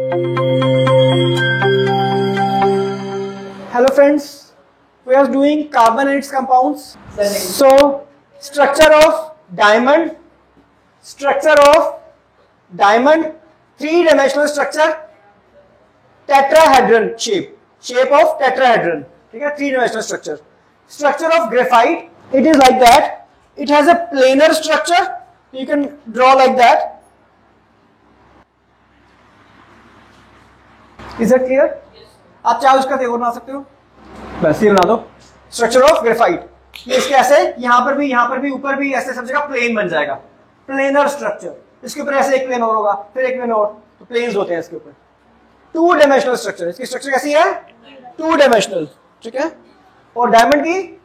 Hello friends, we are doing carbon and its compounds. So structure of diamond, three-dimensional structure, tetrahedron shape of tetrahedron. ठीक है, three-dimensional structure. Structure of graphite, it is like that. It has a planar structure. You can draw like that. Is that clear? Yes. आप चाहे उसका तेवर बना सकते हो, बस ये बना दो. स्ट्रक्चर ऑफ ग्रेफाइट, ये इसके ऐसे यहाँ पर भी ऊपर भी ऐसे सब जगह प्लेन बन जाएगा. Planar structure. इसके ऊपर ऐसे एक प्लेन और होगा, फिर एक प्लेन और, तो प्लेन्स होते हैं इसके ऊपर. Two dimensional structure. इसकी स्ट्रक्चर कैसी है? Two dimensional. ठीक है. और डायमंड की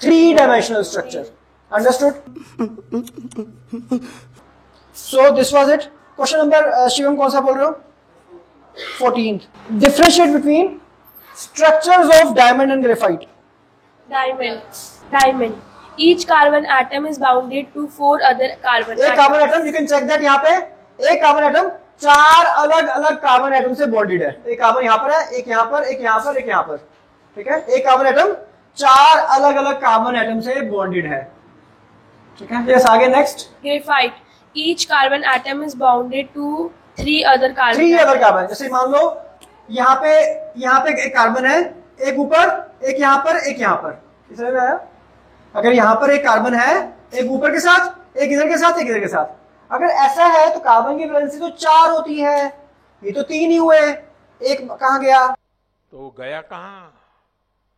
three dimensional structure. Understood? So this was it. Question number Shivam कौन सा बोल रहे हो? 14th. Differentiate between structures of diamond and graphite. Diamond. Each carbon atom is bounded to 4 other carbon atoms. एक carbon atom, you can check that यहाँ पे एक carbon atom 4 अलग अलग कार्बन एटम से बॉन्डेड है. एक कार्बन यहाँ पर है, एक यहाँ पर, एक यहाँ पर, एक यहाँ पर. ठीक है. एक कार्बन एटम 4 अलग अलग कार्बन एटम से बॉन्डेड है. ठीक है. यस, आगे next. Graphite. Each carbon atom is bounded to 3 other carbon. 3 other carbon. जैसे मान लो यहाँ पे एक कार्बन है, एक ऊपर, एक यहाँ पर, एक यहाँ पर. समझ में आया? अगर यहाँ पर एक कार्बन है, एक ऊपर के साथ, एक इधर के साथ, एक इधर के साथ. अगर ऐसा है तो कार्बन की वैलेंसी तो 4 होती है. ये तो 3 ही हुए, एक कहाँ गया? तो गया कहाँ?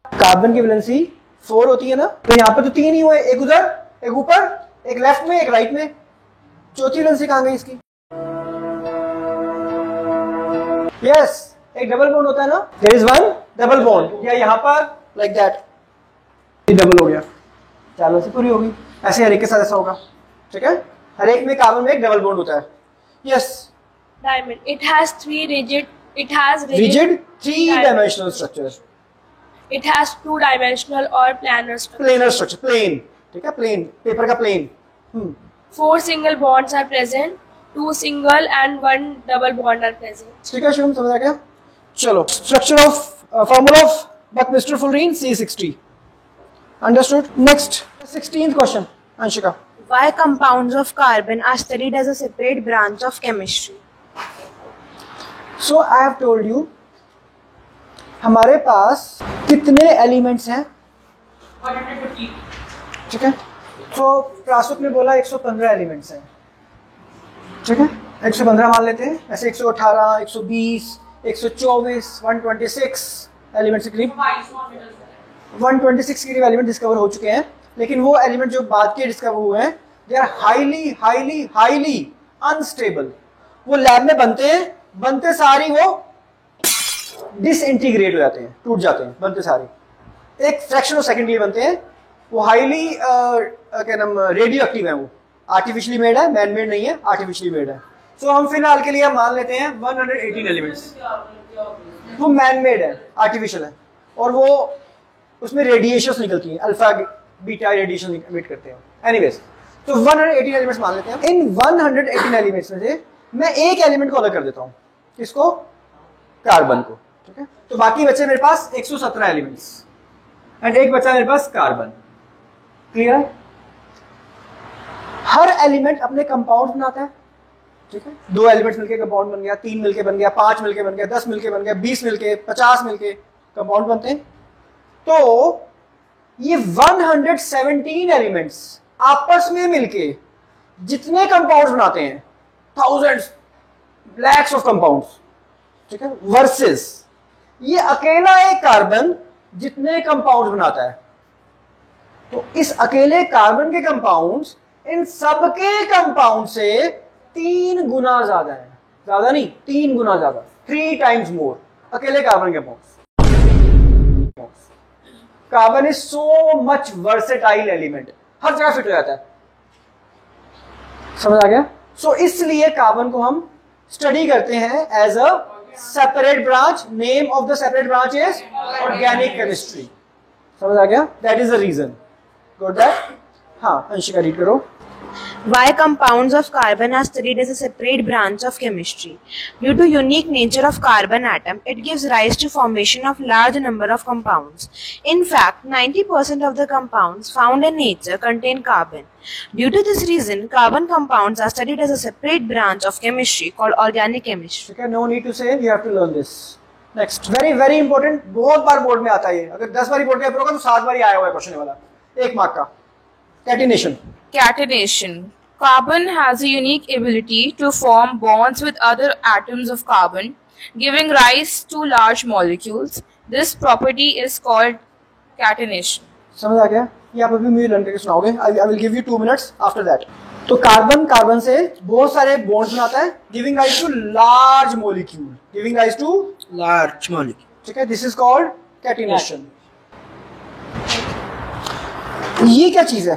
कार्बन की वैलेंसी 4 होती है ना, तो यहाँ पे तो 3 ही हुए, एक उधर, एक ऊपर, एक लेफ्ट में, एक राइट में. चौथी वैलेंसी कहाँ गई इसकी? यस, एक डबल बॉन्ड होता है ना. There is one double bond, या यहाँ पर लाइक दैट, ये डबल हो गया. 4 वैसे पूरी होगी. ऐसे हर एक के साथ ऐसा होगा. ठीक है. हर एक में कार्बन में एक डबल बॉन्ड होता है. Yes. Diamond. It has rigid 3-dimensional structure. It has 2-dimensional or planar structure. Planar structure, plane. ठीक है. प्लेन, पेपर का plane. 4 single bonds are present. 2 single and 1 double bond are present. ठीक है शिवम, समझ आ गया? चलो. Structure of formula of buckminsterfullerene C60. Understood? Next, 16th question, Anshika. Why compounds of carbon are studied as a separate branch of chemistry? So I have told you, हमारे पास कितने elements हैं? 150. ठीक है. तो प्रासुक ने बोला 115 एलिमेंट्स हैं. ठीक है. 115 मान लेते हैं. ऐसे 118, 120, 124, 126 एलिमेंट्स के करीब 126 के करीब एलिमेंट डिस्कवर हो चुके हैं. लेकिन वो एलिमेंट जो बाद के डिस्कवर हुए हैं, दे आर हाईली अनस्टेबल. वो लैब में बनते सारी वो डिसइंटीग्रेट हो जाते हैं, टूट जाते हैं. बनते सारे एक फ्रैक्शन ऑफ सेकंड के लिए बनते हैं. वो हाईली क्या नाम, रेडियो एक्टिव है. वो आर्टिफिशियली मेड है, मैन मेड नहीं है, आर्टिफिशियली मेड है. तो हम फिलहाल के लिए मान लेते हैं 118 एलिमेंट्स. वो मैन मेड है, आर्टिफिशियल है, और वो उसमें रेडिएशंस निकलती हैं, अल्फा बीटा रेडिएशन इमिट करते हैं. एनीवेज, तो 118 एलिमेंट्स मान लेते हैं. इन 118 एलिमेंट्स में से मैं एक एलिमेंट को अलग कर देता हूं. किसको? कार्बन को. ठीक है. तो बाकी बचे मेरे पास 117 एलिमेंट्स एंड एक बचा मेरे पास कार्बन. क्लियर? हर एलिमेंट अपने कंपाउंड बनाता है. ठीक है. 2 एलिमेंट्स मिलके कंपाउंड बन गया, 3 मिलके बन गया, 5 मिलके बन गया, 10 मिलके बन गया, 20 मिलके, 50 मिलके कंपाउंड बनते हैं. तो ये 117 एलिमेंट्स आपस में मिलके जितने कंपाउंड्स बनाते हैं, थाउजेंड्स, लैक्स ऑफ कंपाउंड्स. ठीक है. वर्सेस ये अकेला एक कार्बन जितने कंपाउंड्स बनाता है. तो इस अकेले कार्बन के कंपाउंड्स इन सबके कंपाउंड से 3 गुना ज्यादा है. ज्यादा नहीं, 3 गुना ज्यादा. 3 times more अकेले कार्बन के compounds. Carbon is so much versatile element, हर जगह फिट हो जाता है. समझ आ गया? सो इसलिए कार्बन को हम स्टडी करते हैं as a separate branch. Name of the separate branch is organic chemistry. समझ आ गया? That is the reason. Good that. हाँ, अंशिका रीड करो. Why compounds of carbon are studied as a separate branch of chemistry? Due to unique nature of carbon atom, it gives rise to formation of large number of compounds. In fact, 90% of the compounds found in nature contain carbon. Due to this reason, carbon compounds are studied as a separate branch of chemistry called organic chemistry. ठीक है, no need to say, you have to learn this. Next, very very important, बहुत बार board में आता है ये. अगर 10 बार board में paper होगा तो 7 बार आया हुआ है क्वेश्चन वाला. 1 मार्क का. Catenation. Catenation. Carbon has a unique ability to form bonds with other atoms of carbon, giving rise to large molecules. This property is called catenation. समझ आ गया? ये आप अभी मुझे लर्न करके सुनाओगे. I will give you 2 minutes after that. तो कार्बन से बहुत सारे बॉन्ड्स बनाता है, giving rise to large molecule. Giving rise to large molecule. ठीक है, दिस इज कॉल्ड कैटिनेशन. ये क्या चीज है?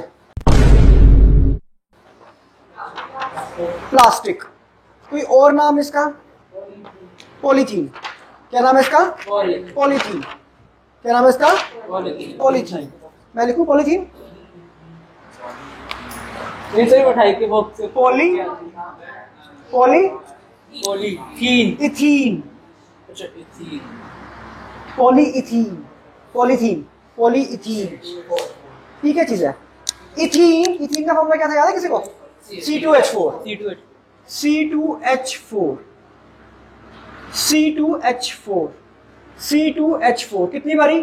प्लास्टिक. कोई और नाम इसका? पॉलीथीन. क्या नाम है इसका? पॉलीथीन. क्या नाम है इसका? पॉलीथीन. मैं लिखूं पॉलीथीन? मिठाई के बॉक्स से पॉलीथीन. इथीन. अच्छा इथीन. पॉलीइथीन. पॉलीथीन. पॉलीइथीन. ये क्या चीज है? इथीन. इथीन का फॉर्मूला क्या था, याद है किसी को? C2H4. C2H4. C2H4. C2H4 कितनी बारी?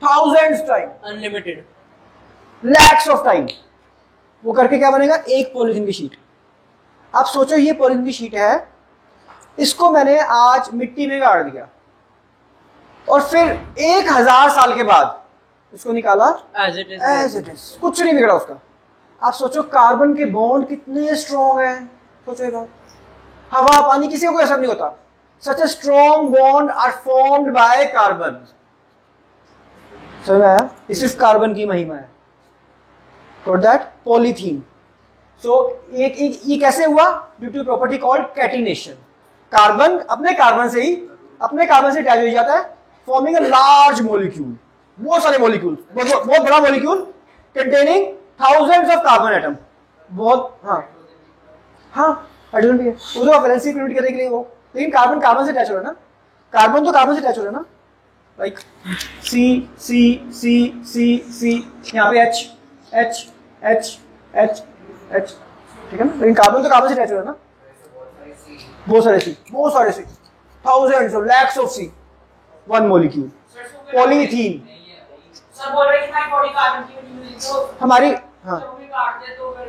Thousands time. Unlimited. Lakhs of time. वो करके क्या बनेगा? एक पॉलीथीन की शीट. आप सोचो ये पॉलीथीन की शीट है, इसको मैंने आज मिट्टी में गाड़ दिया और फिर 1000 साल के बाद इसको निकाला एज इट इज. कुछ नहीं बिगड़ा उसका. आप सोचो कार्बन के बॉन्ड कितने स्ट्रॉन्ग हैं. सोचेगा हवा पानी किसी को असर नहीं होता. Such a strong bond are formed by carbon. समझ में आया? ये सिर्फ कार्बन की महिमा है. For that polythene. सो ये कैसे हुआ? Due to property called catenation. Carbon अपने कार्बन से अटैच हो जाता है, फॉर्मिंग अ लार्ज मॉलिक्यूल. बहुत सारे मॉलिक्यूल, बहुत बड़ा molecule containing thousands of carbon atom. बहुत हाइड्रोजन भी है. उसको आप वैलेंसी प्रिंट करने के लिए वो, लेकिन कार्बन से अटैच हो रहा है ना. कार्बन तो कार्बन से अटैच हो रहा है ना. Like C C C C C, यहाँ पे H H H H H. ठीक है ना. लेकिन कार्बन तो कार्बन से अटैच हो रहा है ना. बहुत सारे C, thousands of lakhs of C, one molecule. Polythene. Sir बोल रहे कि हमारी बॉडी कार्बन की बनी हुई है, तो हमारी जब भी काट दे तो फिर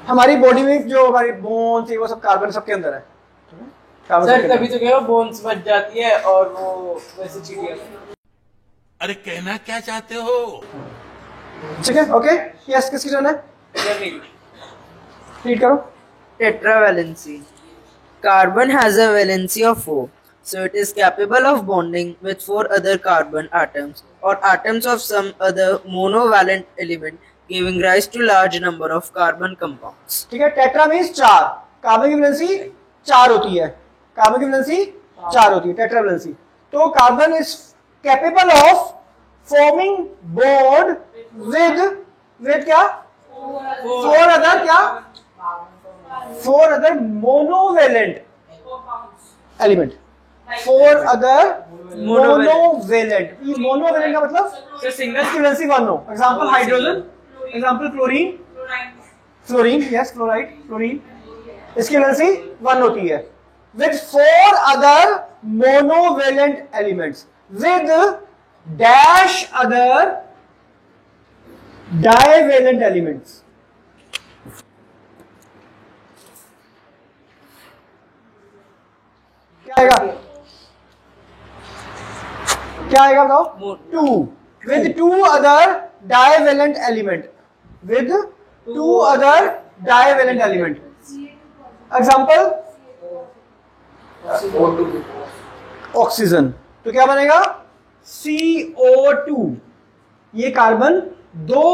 हमारी बॉडी में जो हमारी बोन्स है वो सब कार्बन सबके अंदर है. सर तभी तो कह रहा हूं बोन्स बच जाती है और वो वैसे चीटियां. अरे कहना क्या चाहते हो? ठीक है. ओके. यस, किसकी टर्न है? रीड करो. Tetravalency. Carbon has a valency of 4, so it is capable of bonding with 4 other carbon atoms or atoms of some other monovalent element, giving rise to large number of carbon compounds. ठीक है. Tetra means 4. Carbon की valency 4 होती है. Tetravalency. तो carbon is capable of forming bond with क्या? 4 other monovalent element. 4 other monovalent. ये monovalent का मतलब सिंगल इसकी वैलेंसी 1 हो. Example hydrogen, example fluorine. Yes, fluorine. इसकी वैलेंसी 1 होती है. With 4 other monovalent elements with dash other divalent elements. क्या आएगा बताओ? 2 with 2 other divalent element. Example oxygen. तो क्या बनेगा? CO2. ये कार्बन 2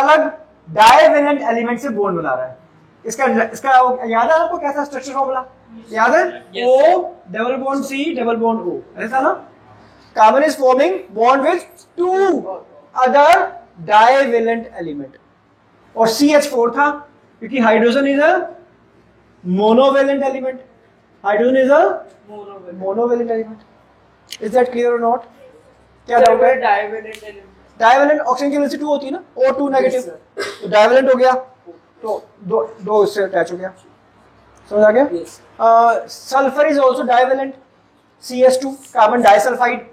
अलग डाइवेलेंट एलिमेंट से बॉन्ड बना रहा है. इसका याद है आपको कैसा स्ट्रक्चर फॉर्मूला याद है? O double bond C double bond O. ऐसा ना. Carbon is forming bond with 2 other divalent element. और CH4 था. क्योंकि hydrogen is a monovalent element, hydrogen is a monovalent element. Is that clear और not? क्या doubt है? Divalent element, divalent oxygen की valency 2 होती है ना, O2 नेगेटिव, तो डाइवेलेंट हो गया, तो दो इससे अटैच हो गया, समझ आ गया? Sulphur is also divalent, CS2 carbon disulphide,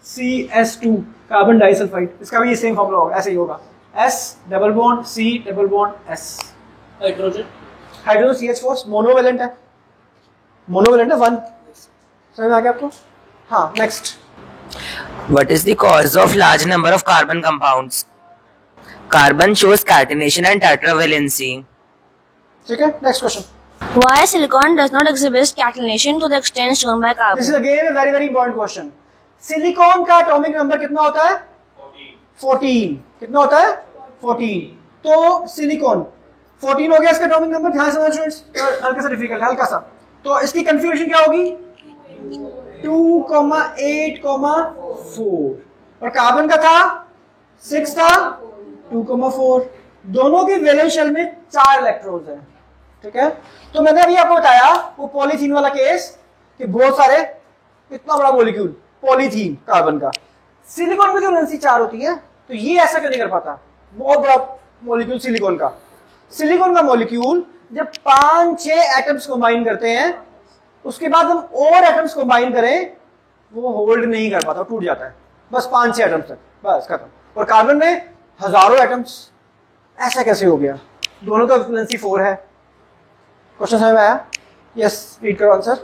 CS2 carbon disulphide, इसका भी ये सेम फॉर्मूला होगा, ऐसे ही होगा, S double bond C double bond S। Hydrogen, hydrogen CH4 monovalent है, मोनोवेलेंट है 1, समझ में आ गया आपको? हाँ, next. What is the cause of large number of carbon compounds? Carbon shows catenation and tetravalency. ठीक है, next question. Why silicon does not exhibit catenation to the extent shown by this is carbon? Again a very very important question. Silicon का atomic number कितना होता है? 14। कितना होता है? 14। तो सिलिकॉन 14 हो गया इसका एटॉमिक नंबर। ध्यान से समझो स्टूडेंट्स, हल्का सा डिफिकल्ट, हल्का सा। तो इसकी कंफ्यूजन क्या होगी? 2,8,4 और कार्बन का था 6 था 2,4। दोनों के वैलेंस शेल में 4 इलेक्ट्रॉन्स हैं, ठीक है? तो मैंने अभी आपको बताया वो पॉलीथीन वाला केस कि बहुत सारे, इतना बड़ा मॉलिक्यूल पॉलीथीन कार्बन का, सिलिकॉन में जो वैलेंसी 4 होती है, तो ये ऐसा क्यों नहीं कर पाता? बहुत बड़ा मॉलिक्यूल सिलिकॉन का। सिलिकॉन का मॉलिक्यूल जब 5-6 एटम्स कंबाइन करते हैं, उसके बाद हम और एटम्स कंबाइन करें, वो होल्ड नहीं कर पाता, टूट जाता है बस 5-6 एटम्स तक, बस खत्म। और कार्बन में हजारों एटम्स, ऐसा कैसे हो गया? दोनों का वैलेंसी 4 है। क्वेश्चन समझ में आया? यस, रीड करो answer.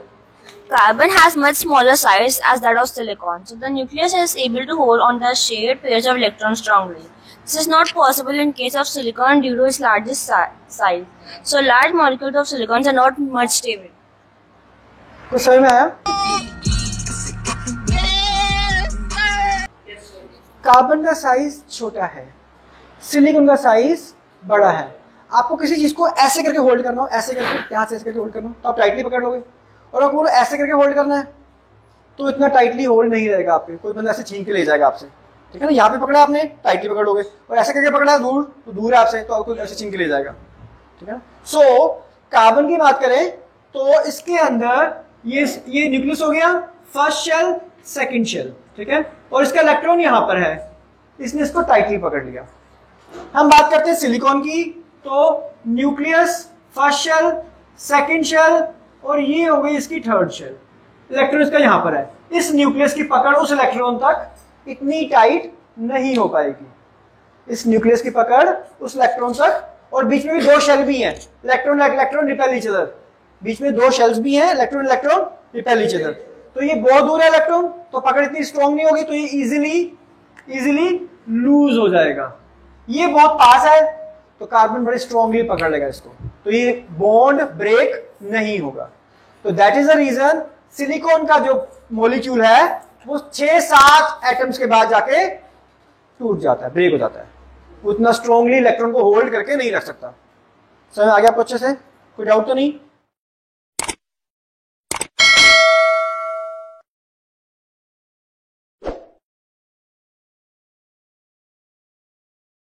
Carbon has much smaller size as that of silicon, so the nucleus is able to hold on the shared pairs of electrons strongly. This is not possible in case of silicon due to its largest size. So large molecules of silicon are not much stable. कुछ समझ में आया? Carbon का size छोटा है, silicon का size बड़ा है। आपको किसी चीज को ऐसे करके होल्ड करना हो, ऐसे करके, यहाँ से ऐसे करके होल्ड करना हो, तो आप टाइटली पकड़ लोगे। और आपको ऐसे करके होल्ड करना है तो इतना टाइटली होल्ड नहीं रहेगा आपके, कोई बंदा ऐसे छीन के ले जाएगा आपसे, ठीक है ना? यहाँ पे पकड़ा आपने, टाइटली पकड़ोगे, और ऐसे करके पकड़ा दूर, तो दूर है आपसे, तो आपको ऐसे छीन के ले जाएगा, ठीक है ना? सो कार्बन की बात करें तो इसके अंदर ये न्यूक्लियस हो गया, फर्स्ट शेल सेकंड शेल, ठीक है? और इसका इलेक्ट्रॉन यहाँ पर है, इसने इसको टाइटली पकड़ लिया। हम बात करते हैं सिलिकॉन की, तो nucleus, first shell, second shell, और ये हो गई इसकी थर्ड शेल। इलेक्ट्रॉन इसका यहां पर है। इस न्यूक्लियस की पकड़ उस इलेक्ट्रॉन तक इतनी टाइट नहीं हो पाएगी, इस न्यूक्लियस की पकड़ उस इलेक्ट्रॉन तक, और बीच में भी 2 शेल भी हैं, इलेक्ट्रॉन रिपेल ईच अदर, बीच में 2 शेल्स भी हैं, इलेक्ट्रॉन रिपेल ईच अदर। तो ये बहुत दूर है इलेक्ट्रॉन, तो पकड़ इतनी स्ट्रॉन्ग नहीं होगी, तो ये इजीली लूज हो जाएगा। ये बहुत पास है, तो कार्बन बड़े स्ट्रॉन्गली पकड़ लेगा इसको, तो ये बॉन्ड ब्रेक नहीं होगा। तो that is the reason silicon का जो मॉलिक्यूल है वो 6-7 एटम्स के बाद जाके टूट जाता है, ब्रेक हो जाता है, उतना स्ट्रॉन्गली इलेक्ट्रॉन को होल्ड करके नहीं रख सकता। समझ आ गया आपको अच्छे से? कोई डाउट तो नहीं?